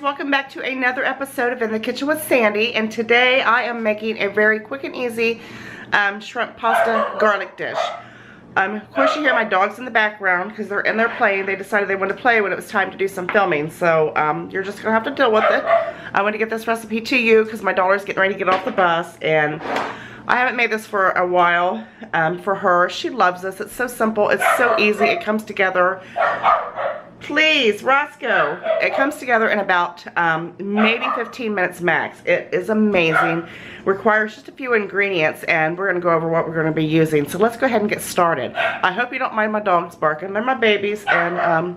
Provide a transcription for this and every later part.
welcome back to another episode of In the Kitchen with Sandy, and today I am making a very quick and easy shrimp pasta garlic dish. Of course you hear my dogs in the background because they're in there playing. They decided they wanted to play when it was time to do some filming, so you're just going to have to deal with it. I want to get this recipe to you because my daughter's getting ready to get off the bus, and I haven't made this for a while for her. She loves this. It's so simple. It's so easy. It comes together. Please, Roscoe. It comes together in about maybe 15 minutes max. It is amazing. Requires just a few ingredients, and we're going to go over what we're going to be using. So let's go ahead and get started. I hope you don't mind my dogs barking. They're my babies, and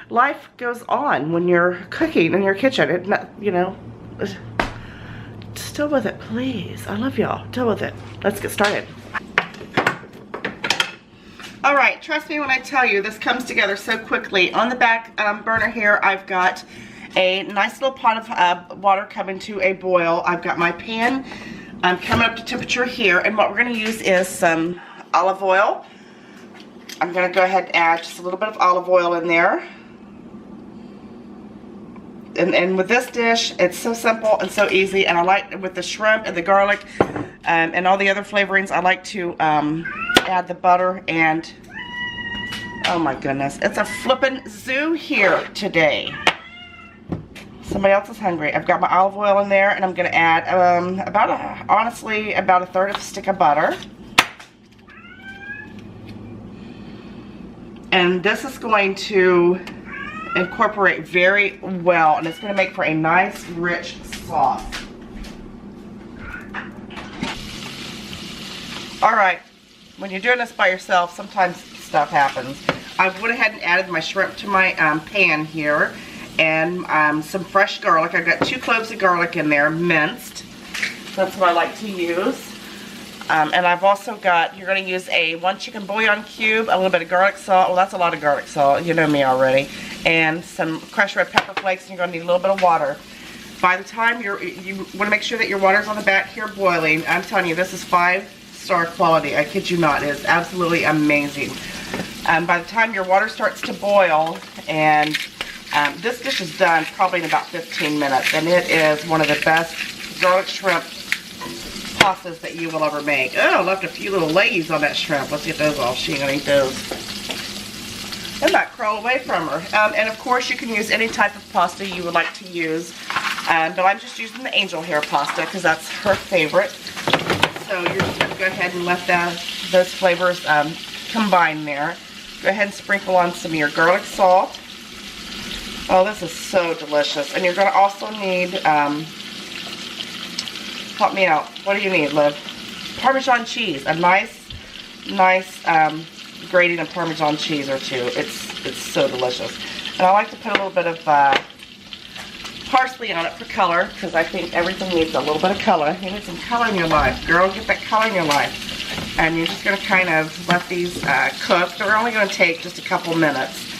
life goes on when you're cooking in your kitchen. It, you know, just deal with it, please. I love y'all. Deal with it. Let's get started. Alright, trust me when I tell you, this comes together so quickly. On the back burner here, I've got a nice little pot of water coming to a boil. I've got my pan coming up to temperature here, and what we're going to use is some olive oil. I'm going to go ahead and add just a little bit of olive oil in there. And with this dish, it's so simple and so easy, and I like, with the shrimp and the garlic and all the other flavorings, I like to add the butter, and oh my goodness, it's a flippin' zoo here today. Somebody else is hungry. I've got my olive oil in there, and I'm going to add honestly about a third of a stick of butter. And this is going to incorporate very well, and it's going to make for a nice rich sauce. Alright, when you're doing this by yourself, sometimes stuff happens. I went ahead and added my shrimp to my pan here, and some fresh garlic. I've got 2 cloves of garlic in there, minced. That's what I like to use. And I've also got, you're going to use a 1 chicken bouillon cube, a little bit of garlic salt. Well, that's a lot of garlic salt. You know me already. And some crushed red pepper flakes, and you're going to need a little bit of water. By the time you want to make sure that your water's on the back here boiling. I'm telling you, this is 5-star quality. I kid you not. It is absolutely amazing. By the time your water starts to boil, and this dish is done probably in about 15 minutes, and it is one of the best garlic shrimp pastas that you will ever make. Oh, I left a few little leggies on that shrimp. Let's get those off. She ain't gonna eat those. They might crawl away from her. And of course, you can use any type of pasta you would like to use, but I'm just using the angel hair pasta because that's her favorite. So you're just going to go ahead and let those flavors combine there. Go ahead and sprinkle on some of your garlic salt. Oh, this is so delicious. And you're going to also need, help me out. What do you need, Liv? Parmesan cheese. A nice grating of Parmesan cheese or two. It's so delicious. And I like to put a little bit of parsley on it for color, because I think everything needs a little bit of color. You need some color in your life. Girl, get that color in your life. And you're just going to kind of let these cook. They're only going to take just a couple minutes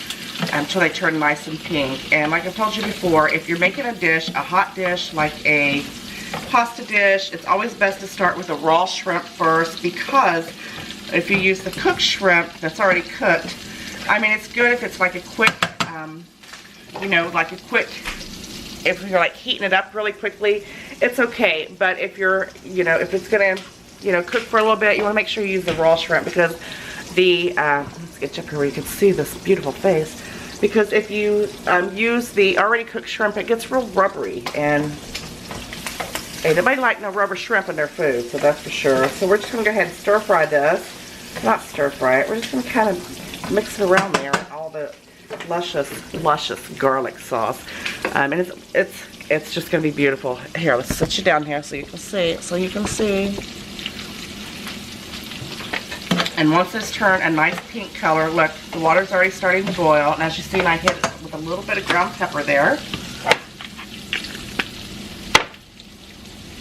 until they turn nice and pink. And like I told you before, if you're making a dish, a hot dish like a pasta dish, it's always best to start with a raw shrimp first, because if you use the cooked shrimp that's already cooked, I mean, it's good if it's like a quick, you know, like a quick, if you're like heating it up really quickly, it's okay. But if you're, you know, if it's gonna, you know, cook for a little bit, you want to make sure you use the raw shrimp, because the, let's get you up here where you can see this beautiful face, because if you use the already cooked shrimp, it gets real rubbery, and hey, nobody like no rubber shrimp in their food, so that's for sure. So we're just going to go ahead and stir fry this. Not stir fry it, we're just going to kind of mix it around there with all the luscious garlic sauce. And it's just going to be beautiful. Here, let's sit you down here so you can see. And once it's turned a nice pink color, look, the water's already starting to boil. And as you see, I hit it with a little bit of ground pepper there.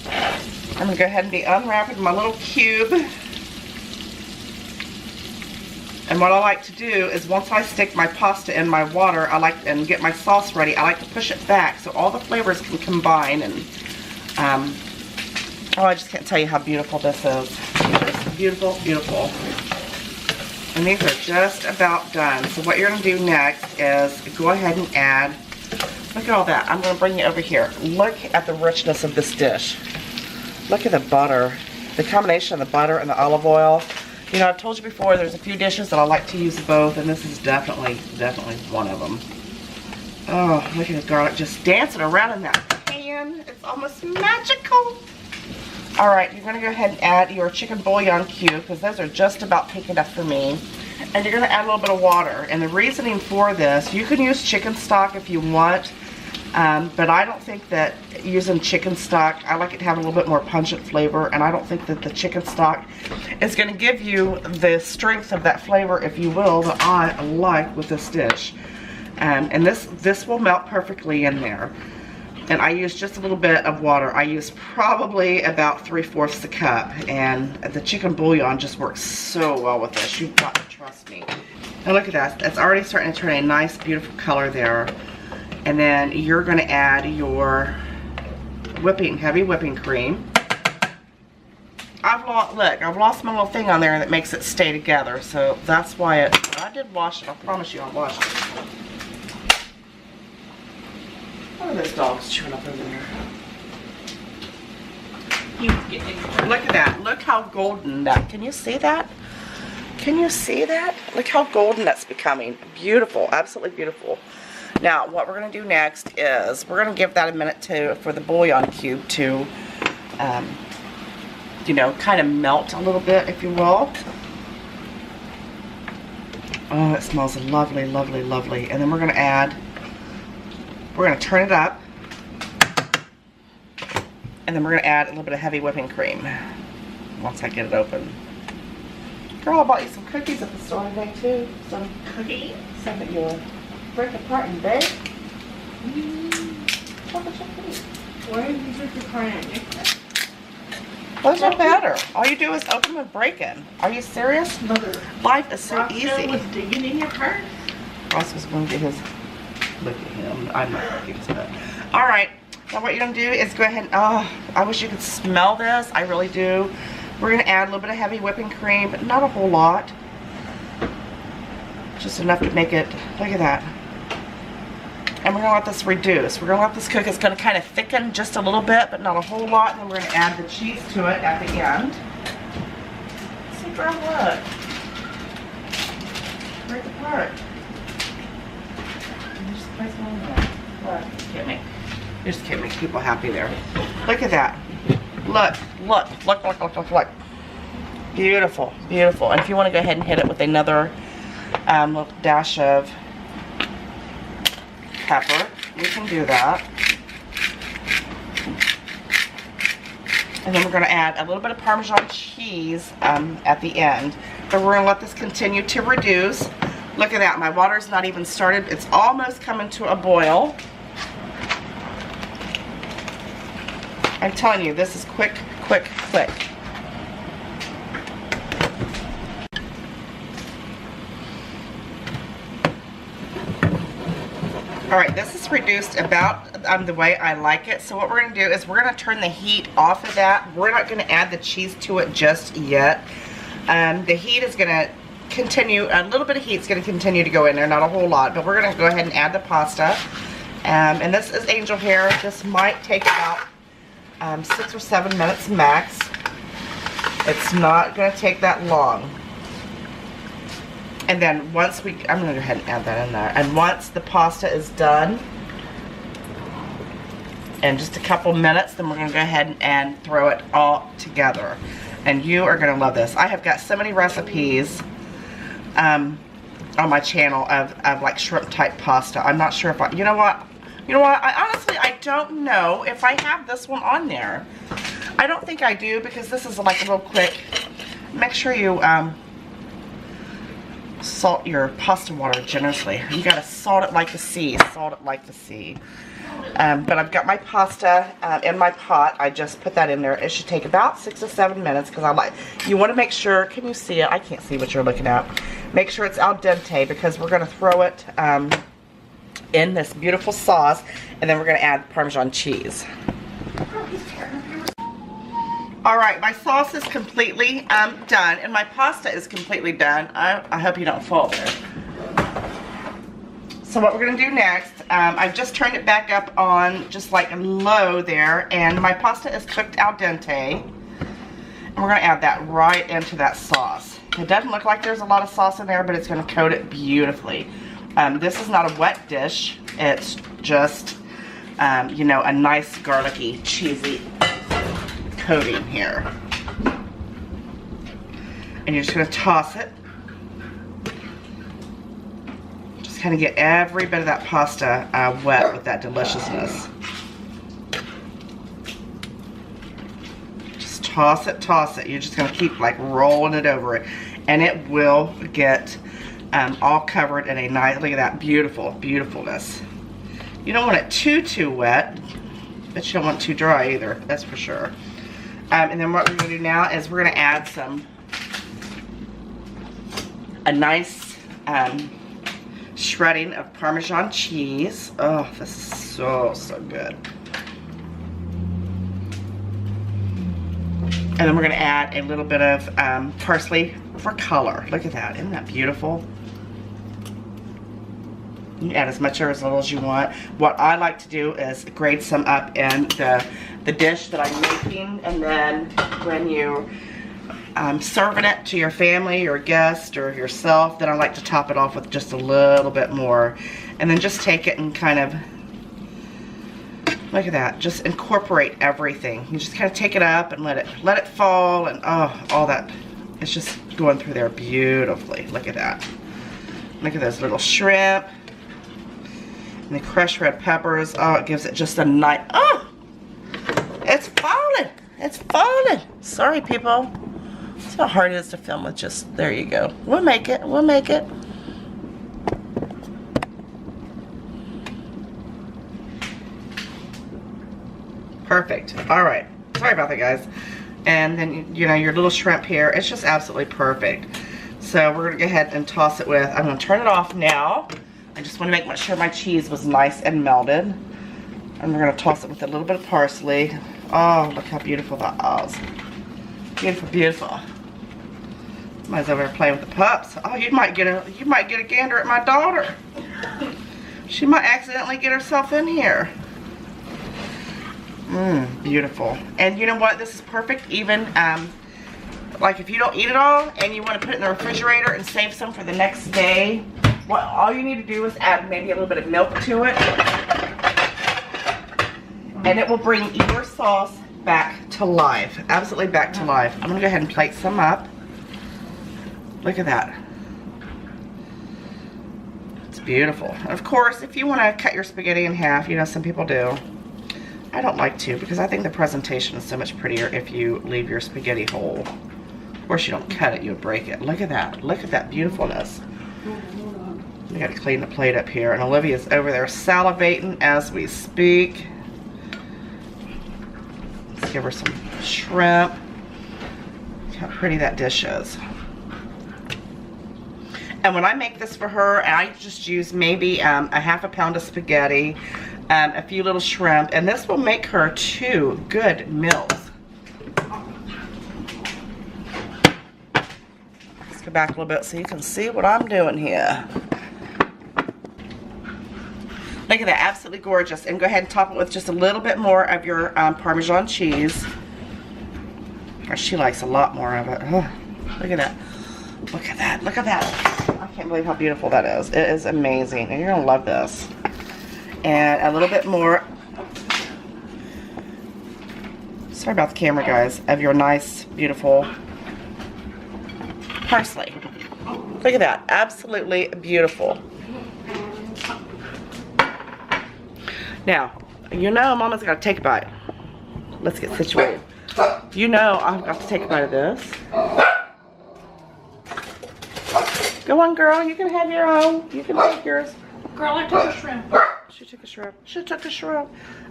I'm going to go ahead and be unwrapping my little cube. And what I like to do is, once I stick my pasta in my water, and get my sauce ready, I like to push it back so all the flavors can combine. And oh, I just can't tell you how beautiful this is. Just beautiful, beautiful. And these are just about done. So what you're going to do next is go ahead and add Look at all that. I'm going to bring you over here. Look at the richness of this dish. Look at the butter. The combination of the butter and the olive oil. You know, I've told you before, there's a few dishes that I like to use both, and this is definitely one of them. Oh, look at the garlic just dancing around in that pan. It's almost magical. All right, you're going to go ahead and add your chicken bouillon cube, because those are just about thick enough for me. And you're going to add a little bit of water. And the reasoning for this, you can use chicken stock if you want, but I don't think that using chicken stock, I like it to have a little bit more pungent flavor, and I don't think that the chicken stock is going to give you the strength of that flavor, if you will, that I like with this dish. And this will melt perfectly in there. And I use just a little bit of water. I use probably about 3/4 a cup, and the chicken bouillon just works so well with this. You've got to trust me. Now look at that. It's already starting to turn a nice, beautiful color there. And then you're going to add your heavy whipping cream. I've lost my little thing on there that makes it stay together. So that's why I did wash it. I promise you I washed it. What are those dogs chewing up over there? Look at that. Look how golden that. Can you see that? Can you see that? Look how golden that's becoming. Beautiful. Absolutely beautiful. Now, what we're going to do next is we're going to give that a minute for the bouillon cube to, you know, kind of melt a little bit, if you will. Oh, it smells lovely, lovely, lovely. And then we're going to turn it up. And then we're going to add a little bit of heavy whipping cream once I get it open. Girl, I bought you some cookies at the store today, too. Some cookies? Some that you'll break apart and bake. Why did you break apart and bake them? Those are better. All you do is open them and break them. Are you serious? Mother. Life is so easy. Was digging in your heart? Ross was going to get his. Look at him. I'm not going to get his butt. All right. Now what you're going to do is go ahead and, oh, I wish you could smell this. I really do. We're going to add a little bit of heavy whipping cream, but not a whole lot. Just enough to make it, look at that. And we're going to let this reduce. We're going to let this cook. It's going to kind of thicken just a little bit, but not a whole lot. And then we're going to add the cheese to it at the end. See, girl, look. Break apart. Look, kidding me. You're just kidding me. People happy there. Look at that. Look, look, look, look, look, look, look. Beautiful, beautiful. And if you want to go ahead and hit it with another little dash of pepper, you can do that. And then we're going to add a little bit of Parmesan cheese at the end. But we're going to let this continue to reduce. Look at that. My water's not even started. It's almost coming to a boil. I'm telling you, this is quick, quick, quick. All right, this is reduced about the way I like it. So what we're going to do is we're going to turn the heat off of that. We're not going to add the cheese to it just yet. The heat is going to continue, a little bit of heat is going to continue to go in there, not a whole lot, but we're going to go ahead and add the pasta. And this is angel hair. This might take about 6 or 7 minutes max. It's not going to take that long. And then once I'm going to go ahead and add that in there. And once the pasta is done, in just a couple minutes, then we're going to go ahead and throw it all together. And you are going to love this. I have got so many recipes on my channel of like shrimp type pasta. I'm not sure if you know what, I honestly, I don't know if I have this one on there. I don't think I do, because this is like a real quick. Make sure you salt your pasta water generously. You gotta salt it like the sea. Salt it like the sea. But I've got my pasta in my pot. I just put that in there. It should take about 6 or 7 minutes, because you want to make sure. Can you see it? I can't see what you're looking at. Make sure it's al dente, because we're going to throw it in this beautiful sauce, and then we're going to add Parmesan cheese. All right, my sauce is completely done, and my pasta is completely done. I hope you don't fall there. So what we're gonna do next, I've just turned it back up on just like low there, and my pasta is cooked al dente. And we're gonna add that right into that sauce. It doesn't look like there's a lot of sauce in there, but it's gonna coat it beautifully. This is not a wet dish. It's just, you know, a nice garlicky, cheesy coating here. And you're just gonna toss it. Just kind of get every bit of that pasta wet with that deliciousness. Just toss it. You're just gonna keep like rolling it over it. And it will get all covered in a nice, look at that beautifulness. You don't want it too wet, but you don't want it too dry either, that's for sure. And then what we're gonna do now is we're gonna add a nice shredding of Parmesan cheese. Oh, this is so good. And then we're gonna add a little bit of parsley for color. Look at that, isn't that beautiful? You can add as much or as little as you want. What I like to do is grate some up in the dish that I'm making, and then when you serving it to your family or guest or yourself, then I like to top it off with just a little bit more. And then just take it and kind of, look at that, just incorporate everything. You just kind of take it up and let it fall, and oh, all that, it's just going through there beautifully. Look at that. Look at those little shrimp. And the crushed red peppers. Oh, it gives it just a nice, oh, it's falling. It's falling. Sorry, people. That's how hard it is to film with just, there you go. We'll make it. We'll make it. Perfect. All right. Sorry about that, guys. And then, you know, your little shrimp here, it's just absolutely perfect. So we're going to go ahead and toss it with, I'm going to turn it off now. I just want to make sure my cheese was nice and melted. And we're going to toss it with a little bit of parsley. Oh, look how beautiful that is. Beautiful. Somebody's over there playing with the pups. Oh, you might get a gander at my daughter. She might accidentally get herself in here. Beautiful. And you know what? This is perfect. Even like if you don't eat it all and you want to put it in the refrigerator and save some for the next day, well, all you need to do is add maybe a little bit of milk to it, and it will bring your sauce back to life. Absolutely back to life. I'm gonna go ahead and plate some up. Look at that. It's beautiful. And of course, if you want to cut your spaghetti in half, you know, some people do. I don't like to, because I think the presentation is so much prettier if you leave your spaghetti whole. Of course, you don't cut it, you break it. Look at that. Look at that beautifulness. We got to clean the plate up here, and Olivia's over there salivating as we speak. Let's give her some shrimp. Look how pretty that dish is. And when I make this for her, I just use maybe a half a pound of spaghetti, a few little shrimp, and this will make her 2 good meals. Let's go back a little bit so you can see what I'm doing here. Look at that, absolutely gorgeous. And go ahead and top it with just a little bit more of your Parmesan cheese. Or she likes a lot more of it. Oh, look at that. Look at that. Look at that. I can't believe how beautiful that is. It is amazing. And you're going to love this. And a little bit more, sorry about the camera, guys, of your nice, beautiful parsley. Look at that. Absolutely beautiful. Now, you know Mama's got to take a bite. Let's get situated. You know I've got to take a bite of this. Go on, girl. You can have your own. You can take yours. Girl, I took a shrimp. She took a shrimp. She took a shrimp.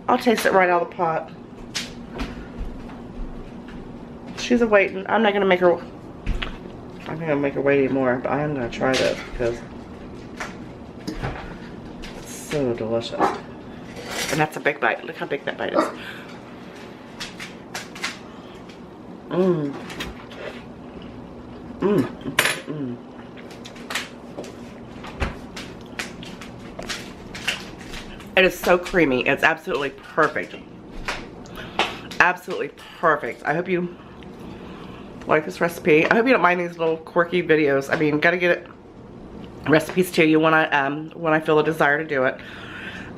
I'll taste it right out of the pot. She's a-waiting. I'm not going to make her... I'm not going to make her wait anymore, but I am going to try this because it's so delicious. And that's a big bite. Look how big that bite is. Mmm. Mmm. Mmm. It is so creamy. It's absolutely perfect. Absolutely perfect. I hope you like this recipe. I hope you don't mind these little quirky videos. I mean, gotta get it recipes to you when I feel a desire to do it.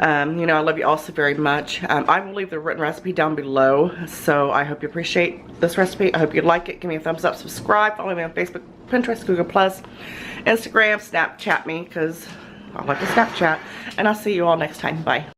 You know, I love you all so very much. I will leave the written recipe down below, so I hope you appreciate this recipe. I hope you like it. Give me a thumbs up, subscribe, follow me on Facebook, Pinterest, Google+, Instagram, Snapchat me, because I like to Snapchat. And I'll see you all next time. Bye.